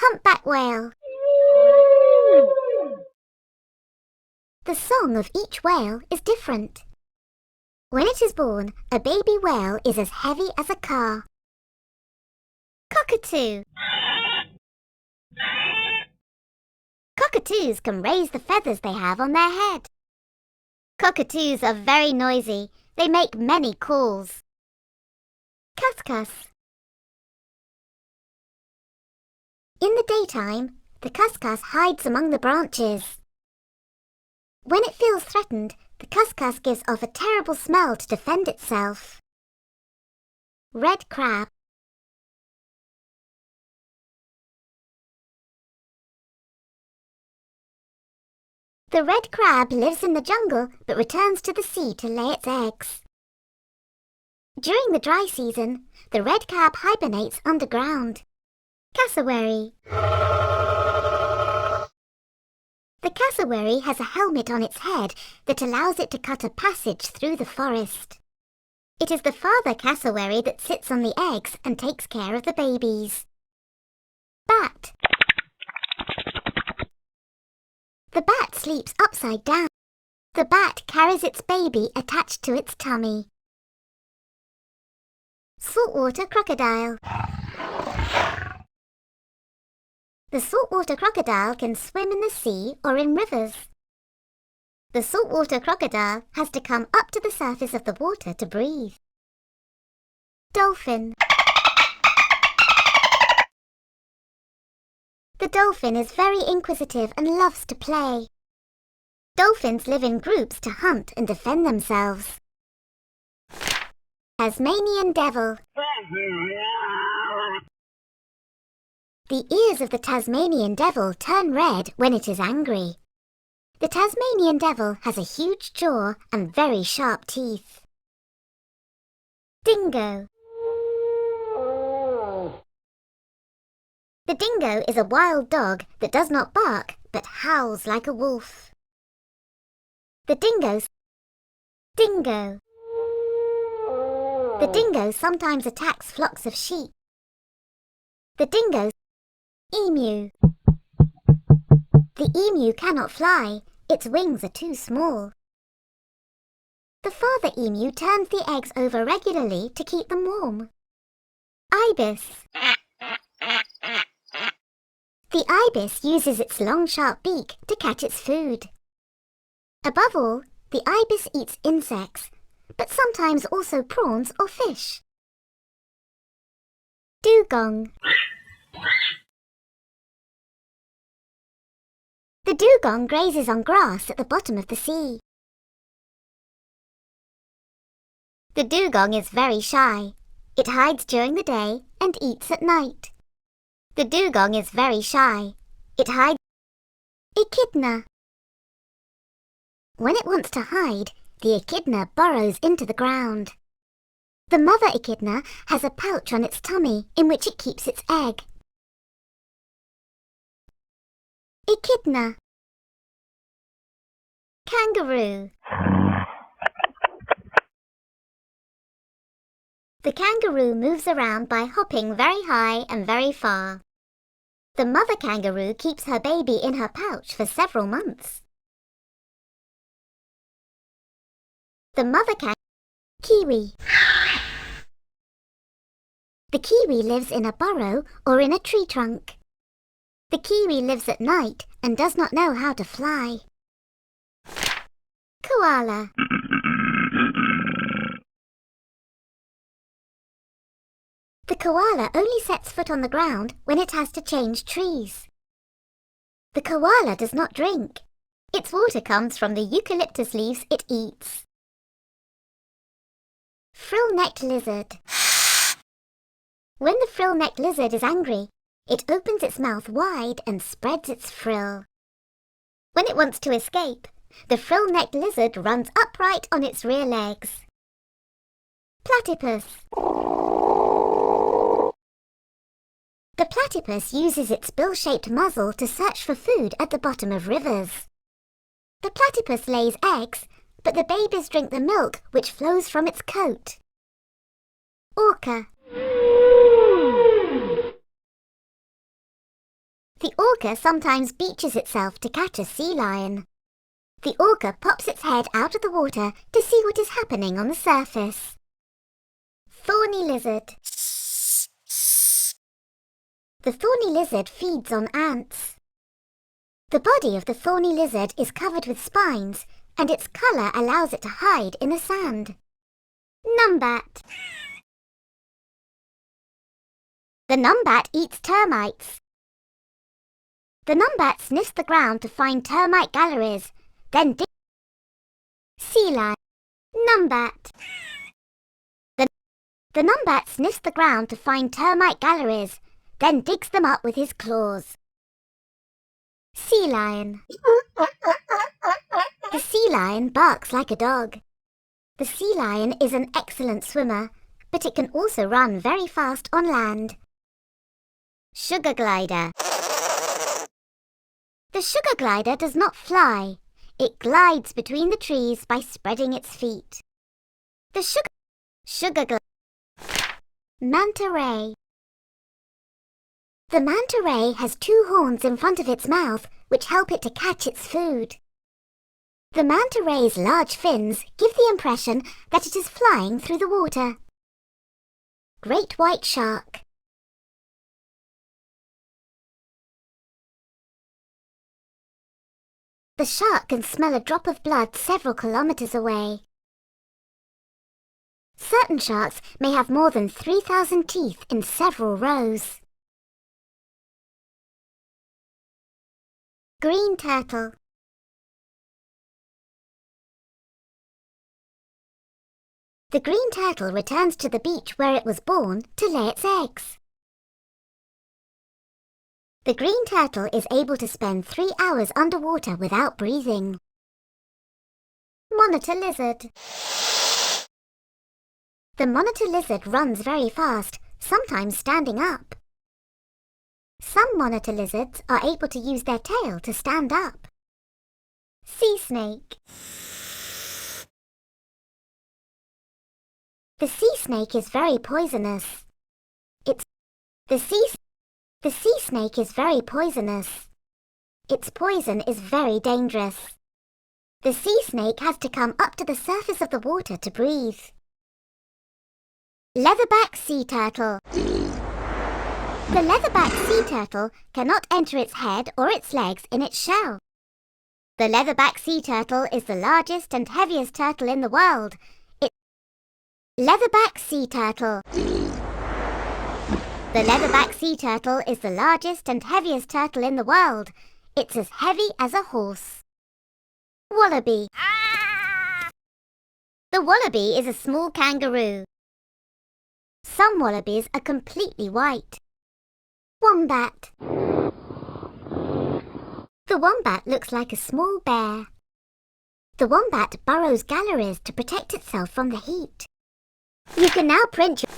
Humpback whale. The song of each whale is different. When it is born, a baby whale is as heavy as a car. Cockatoo. Cockatoos can raise the feathers they have on their head. Cockatoos are very noisy. They make many calls. Cuscus. In the daytime, the cuscus hides among the branches. When it feels threatened, the cuscus gives off a terrible smell to defend itself. Red crab. The red crab lives in the jungle but returns to the sea to lay its eggs. During the dry season, the red crab hibernates underground. Cassowary. The cassowary has a helmet on its head that allows it to cut a passage through the forest. It is the father cassowary that sits on the eggs and takes care of the babies. Bat. The bat sleeps upside down. The bat carries its baby attached to its tummy. Saltwater crocodile. The saltwater crocodile can swim in the sea or in rivers. The saltwater crocodile has to come up to the surface of the water to breathe. Dolphin. The dolphin is very inquisitive and loves to play. Dolphins live in groups to hunt and defend themselves. Tasmanian devil. The ears of the Tasmanian devil turn red when it is angry. The Tasmanian devil has a huge jaw and very sharp teeth. Dingo. The dingo is a wild dog that does not bark but howls like a wolf. The dingo. The dingo sometimes attacks flocks of sheep. The dingo. Emu. The emu cannot fly. Its wings are too small. The father emu turns the eggs over regularly to keep them warm. Ibis. The ibis uses its long sharp beak to catch its food. Above all, the ibis eats insects, but sometimes also prawns or fish. Dugong. The dugong grazes on grass at the bottom of the sea. The dugong is very shy. It hides during the day and eats at night. The dugong is very shy. It hides. Echidna. When it wants to hide, the echidna burrows into the ground. The mother echidna has a pouch on its tummy in which it keeps its egg. Echidna. Kangaroo. The kangaroo moves around by hopping very high and very far. The mother kangaroo keeps her baby in her pouch for several months. The mother kiwi. The kiwi lives in a burrow or in a tree trunk. The kiwi lives at night and does not know how to fly. Koala. The koala only sets foot on the ground when it has to change trees. The koala does not drink. Its water comes from the eucalyptus leaves it eats. Frill-necked lizard. When the frill-necked lizard is angry, it opens its mouth wide and spreads its frill. When it wants to escape, the frill-necked lizard runs upright on its rear legs. Platypus. The platypus uses its bill-shaped muzzle to search for food at the bottom of rivers. The platypus lays eggs, but the babies drink the milk which flows from its coat. Orca. orca sometimes beaches itself to catch a sea lion. The orca pops its head out of the water to see what is happening on the surface. Thorny lizard. The thorny lizard feeds on ants. The body of the thorny lizard is covered with spines, and its colour allows it to hide in the sand. Numbat. The numbat eats termites. The numbat sniffs the ground to find termite galleries, then digs. Sea lion. Numbat. The numbat sniffs the ground to find termite galleries, then digs them up with his claws. Sea lion. The sea lion barks like a dog. The sea lion is an excellent swimmer, but it can also run very fast on land. Sugar glider. The sugar glider does not fly. It glides between the trees by spreading its feet. The sugar glider. Manta ray. The manta ray has two horns in front of its mouth which help it to catch its food. The manta ray's large fins give the impression that it is flying through the water. Great white shark. The shark can smell a drop of blood several kilometers away. Certain sharks may have more than 3,000 teeth in several rows. Green turtle. The green turtle returns to the beach where it was born to lay its eggs. The green turtle is able to spend 3 hours underwater without breathing. Monitor lizard. The monitor lizard runs very fast, sometimes standing up. Some monitor lizards are able to use their tail to stand up. Sea snake. The sea snake is very poisonous. The sea snake is very poisonous. Its poison is very dangerous. The sea snake has to come up to the surface of the water to breathe. Leatherback sea turtle. The leatherback sea turtle cannot enter its head or its legs in its shell. The leatherback sea turtle is the largest and heaviest turtle in the world. Leatherback sea turtle. The leatherback sea turtle is the largest and heaviest turtle in the world. It's as heavy as a horse. Wallaby. The wallaby is a small kangaroo. Some wallabies are completely white. Wombat. The wombat looks like a small bear. The wombat burrows galleries to protect itself from the heat. You can now print your